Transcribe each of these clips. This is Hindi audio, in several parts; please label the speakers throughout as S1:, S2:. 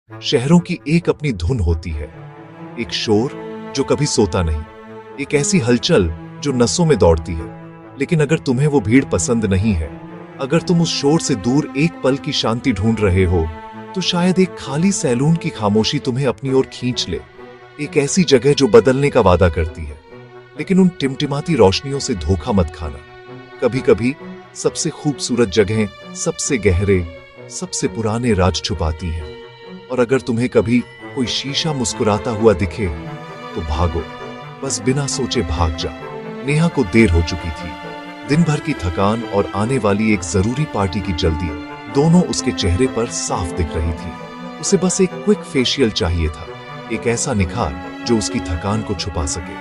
S1: शहरों की एक अपनी धुन होती है, एक शोर जो कभी सोता नहीं, एक ऐसी हलचल जो नसों में दौड़ती है। लेकिन अगर तुम्हें वो भीड़ पसंद नहीं है, अगर तुम उस शोर से दूर एक पल की शांति ढूंढ रहे हो, तो शायद एक खाली सैलून की खामोशी तुम्हें अपनी ओर खींच ले। एक ऐसी जगह जो बदलने का वादा करती है, लेकिन उन टिमटिमाती रोशनियों से धोखा मत खाना। कभी कभी सबसे खूबसूरत जगहें सबसे गहरे, सबसे पुराने राज छुपाती हैं। और अगर तुम्हें कभी कोई शीशा मुस्कुराता हुआ दिखे, तो भागो, बस बिना सोचे भाग जाओ। नेहा को देर हो चुकी थी। दिन भर की थकान और आने वाली एक जरूरी पार्टी की जल्दी दोनों उसके चेहरे पर साफ दिख रही थी। उसे बस एक क्विक फेशियल चाहिए था, एक ऐसा निखार जो उसकी थकान को छुपा सके।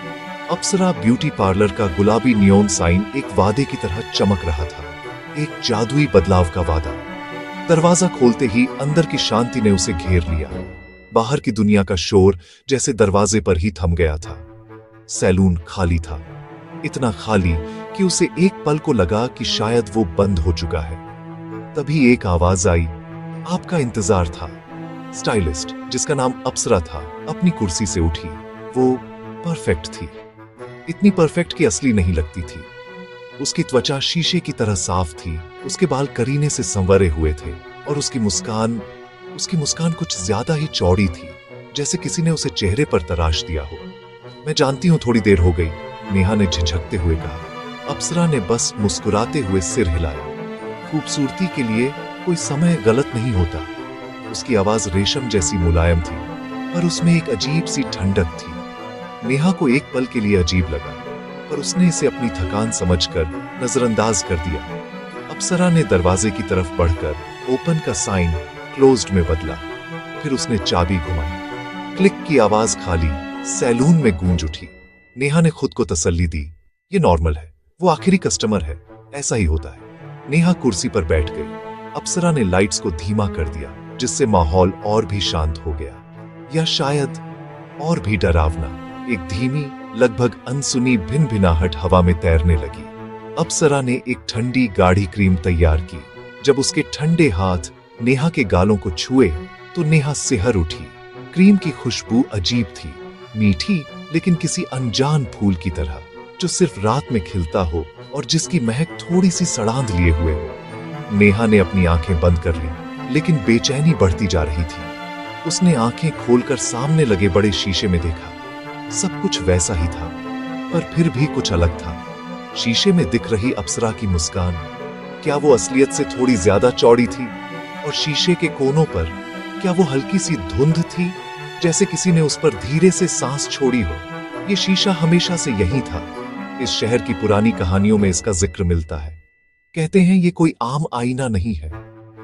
S1: अप्सरा ब्यूटी पार्लर का गुलाबी नियॉन साइन एक वादे की तरह चमक रहा था, एक जादुई बदलाव का वादा। दरवाजा खोलते ही अंदर की शांति ने उसे घेर लिया। बाहर की दुनिया का शोर जैसे दरवाजे पर ही थम गया था। सैलून खाली था, इतना खाली कि उसे एक पल को लगा कि शायद वो बंद हो चुका है। तभी एक आवाज आई, आपका इंतजार था। स्टाइलिस्ट, जिसका नाम अप्सरा था, अपनी कुर्सी से उठी। वो परफेक्ट थी, इतनी परफेक्ट कि असली नहीं लगती थी। उसकी त्वचा शीशे की तरह साफ थी, उसके बाल करीने से संवरे हुए थे, और उसकी मुस्कान कुछ ज्यादा ही चौड़ी थी, जैसे किसी ने उसे चेहरे पर तराश दिया हो। मैं जानती हूं थोड़ी देर हो गई, नेहा ने झिझकते हुए कहा। अप्सरा ने बस मुस्कुराते हुए सिर हिलाया। खूबसूरती के लिए कोई समय गलत नहीं होता। उसकी आवाज रेशम जैसी मुलायम थी, पर उसमें एक अजीब सी ठंडक थी। नेहा को एक पल के लिए अजीब लगा, पर उसने इसे अपनी थकान समझकर नजरअंदाज कर दिया। अप्सरा ने दरवाजे की तरफ बढ़कर ओपन का साइन क्लोज्ड में बदला। फिर उसने चाबी घुमाई। क्लिक की आवाज खाली सैलून में गूंज उठी। नेहा ने खुद को तसल्ली दी, ये नॉर्मल है, वो आखिरी कस्टमर है, ऐसा ही होता है। नेहा कुर्सी पर बैठ गई। अप्सरा ने लाइट्स को धीमा कर दिया, जिससे माहौल और भी शांत हो गया, या शायद और भी डरावना। एक धीमी, लगभग अनसुनी भिनभिनाहट हवा में तैरने लगी। अप्सरा ने एक ठंडी गाढ़ी क्रीम तैयार की। जब उसके ठंडे हाथ नेहा के गालों को छुए, तो नेहा सिहर उठी। क्रीम की खुशबू अजीब थी, मीठी लेकिन किसी अनजान फूल की तरह, जो सिर्फ रात में खिलता हो और जिसकी महक थोड़ी सी सड़ांध लिए हुए हो। नेहा ने अपनी आंखें बंद कर ली, लेकिन बेचैनी बढ़ती जा रही थी। उसने आंखें खोलकर सामने लगे बड़े शीशे में देखा। सब कुछ वैसा ही था, पर फिर भी कुछ अलग था। शीशे में दिख रही अप्सरा की मुस्कान, क्या वो असलियत से थोड़ी ज्यादा चौड़ी थी? और शीशे के कोनों पर क्या वो हल्की सी धुंध थी, जैसे किसी ने उस पर धीरे से सांस छोड़ी हो? ये शीशा हमेशा से यही था। इस शहर की पुरानी कहानियों में इसका जिक्र मिलता है। कहते हैं ये कोई आम आईना नहीं है।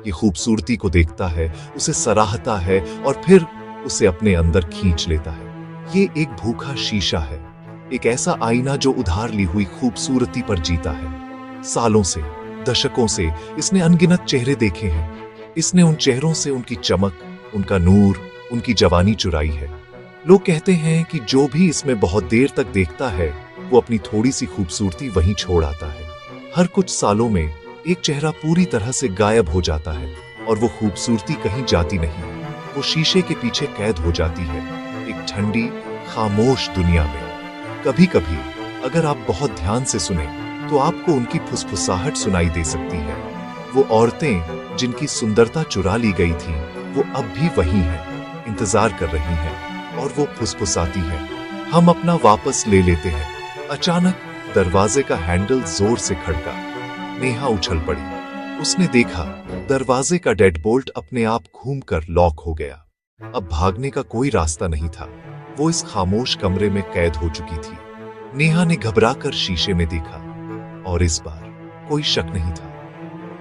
S1: ये खूबसूरती को देखता है, उसे सराहता है और फिर उसे अपने अंदर खींच लेता है। ये एक भूखा शीशा है, एक ऐसा आईना जो उधार ली हुई खूबसूरती पर जीता है। सालों से, दशकों से इसने अनगिनत चेहरे देखे हैं। इसने उन चेहरों से उनकी चमक, उनका नूर, उनकी जवानी चुराई है। लोग कहते हैं कि जो भी इसमें बहुत देर तक देखता है, वो अपनी थोड़ी सी खूबसूरती वहीं छोड़ आता है। हर कुछ सालों में एक चेहरा पूरी तरह से गायब हो जाता है, और वो खूबसूरती कहीं जाती नहीं। वो शीशे के पीछे कैद हो जाती है, एक ठंडी, खामोश दुनिया में। कभी कभी अगर आप बहुत ध्यान से सुने, तो आपको उनकी फुसफुसाहट सुनाई दे सकती है। वो औरतें जिनकी सुंदरता चुरा ली गई थी, वो अब भी वही हैं, इंतजार कर रही हैं, और वो फुसफुसाती हैं, हम अपना वापस ले लेते हैं। अचानक दरवाजे का हैंडल जोर से खड़का। नेहा उछल पड़ी। उसने देखा, दरवाजे का डेडबोल्ट अपने आप घूमकर लॉक हो गया। अब भागने का कोई रास्ता नहीं था। वो इस खामोश कमरे में कैद हो चुकी थी। नेहा ने घबराकर शीशे में देखा, और इस बार कोई शक नहीं था।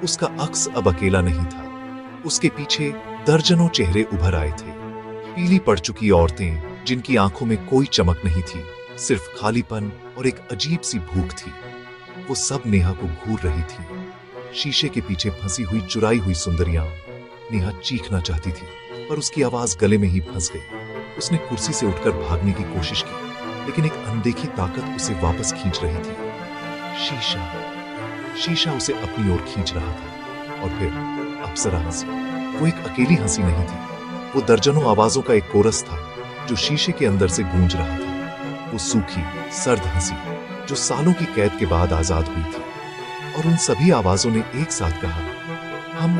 S1: उसका अक्स अब अकेला नहीं था। उसके पीछे दर्जनों चेहरे उभर आए थे। पीली पड़ चुकी औरतें जिनकी आंखों में कोई चमक नहीं थी, सिर्फ खालीपन और एक अजीब सी भूख थी। वो सब नेहा को घूर रही थी। शीशे के पीछे फंसी हुई चुराई हुई सुंदरियां। नेहा चीखना चाहती थी, पर उसकी आवाज गले में ही फंस गई। उसने कुर्सी से उठकर भागने की कोशिश की, लेकिन एक अनदेखी ताकत उसे वापस खींच रही थी। शीशा उसे अपनी ओर खींच रहा था। और फिर अप्सरा हंसी। वो एक अकेली हंसी नहीं थी, वो दर्जनों आवाजों का एक कोरस था जो शीशे के अंदर से गूंज रहा था। वो सूखी, सर्द हंसी जो सालों की कैद के बाद आजाद हुई थी। और उन सभी आवाजों ने एक साथ कहा, हम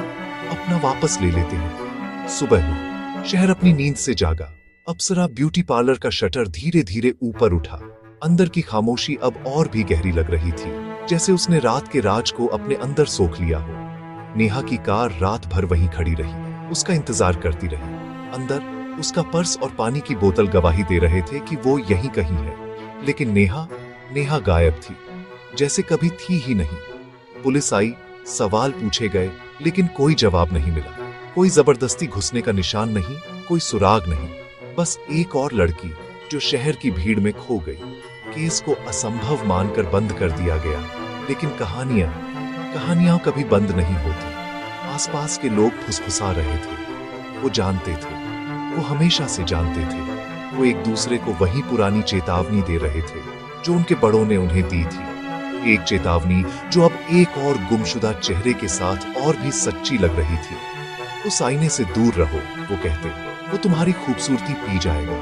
S1: अपना वापस ले लेते हैं। सुबह हुई, शहर अपनी नींद से जागा। अप्सरा ब्यूटी पार्लर का शटर धीरे धीरे ऊपर उठा। अंदर की खामोशी अब और भी गहरी लग रही थी, जैसे उसने रात के राज को अपने अंदर सोख लिया हो। नेहा की कार रात भर वहीं खड़ी रही, उसका इंतजार करती रही। अंदर उसका पर्स और पानी की बोतल गवाही दे रहे थे कि वो यहीं कहीं है। लेकिन नेहा गायब थी, जैसे कभी थी ही नहीं। पुलिस आई, सवाल पूछे गए, लेकिन कोई जवाब नहीं मिला। कोई जबरदस्ती घुसने का निशान नहीं, कोई सुराग नहीं, बस एक और लड़की जो शहर की भीड़ में खो गई। केस को असंभव मानकर बंद कर दिया गया, लेकिन कहानियां कभी बंद नहीं होती। आसपास के लोग फुसफुसा रहे थे। वो जानते थे, वो हमेशा से जानते थे। वो एक दूसरे को वही पुरानी चेतावनी दे रहे थे जो उनके बड़ों ने उन्हें दी थी। एक चेतावनी जो अब एक और गुमशुदा चेहरे के साथ और भी सच्ची लग रही थी। उस आईने से दूर रहो, वो कहते, वो तुम्हारी खूबसूरती पी जाएगा।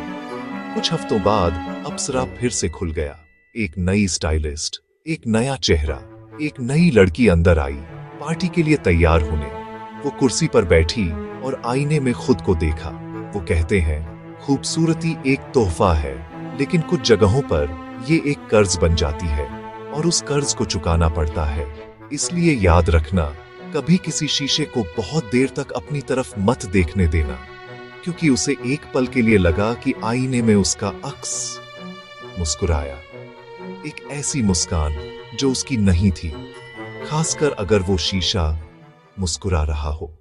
S1: कुछ हफ्तों बाद अप्सरा फिर से खुल गया। एक नई स्टाइलिस्ट, एक नया चेहरा, एक नई लड़की अंदर आई, पार्टी के लिए तैयार होने। वो कुर्सी पर बैठी और आईने में खुद को देखा। वो कहते हैं, खूबसूरती एक तोहफा है, लेकिन कुछ जगहों पर ये एक कर्ज बन जाती है और उस कर्ज को चुकाना पड़ता है। इसलिए याद रखना, कभी किसी शीशे को बहुत देर तक अपनी तरफ मत देखने देना, क्योंकि उसे एक पल के लिए लगा कि आईने में उसका अक्स मुस्कुराया। एक ऐसी मुस्कान जो उसकी नहीं थी, खासकर अगर वो शीशा मुस्कुरा रहा हो।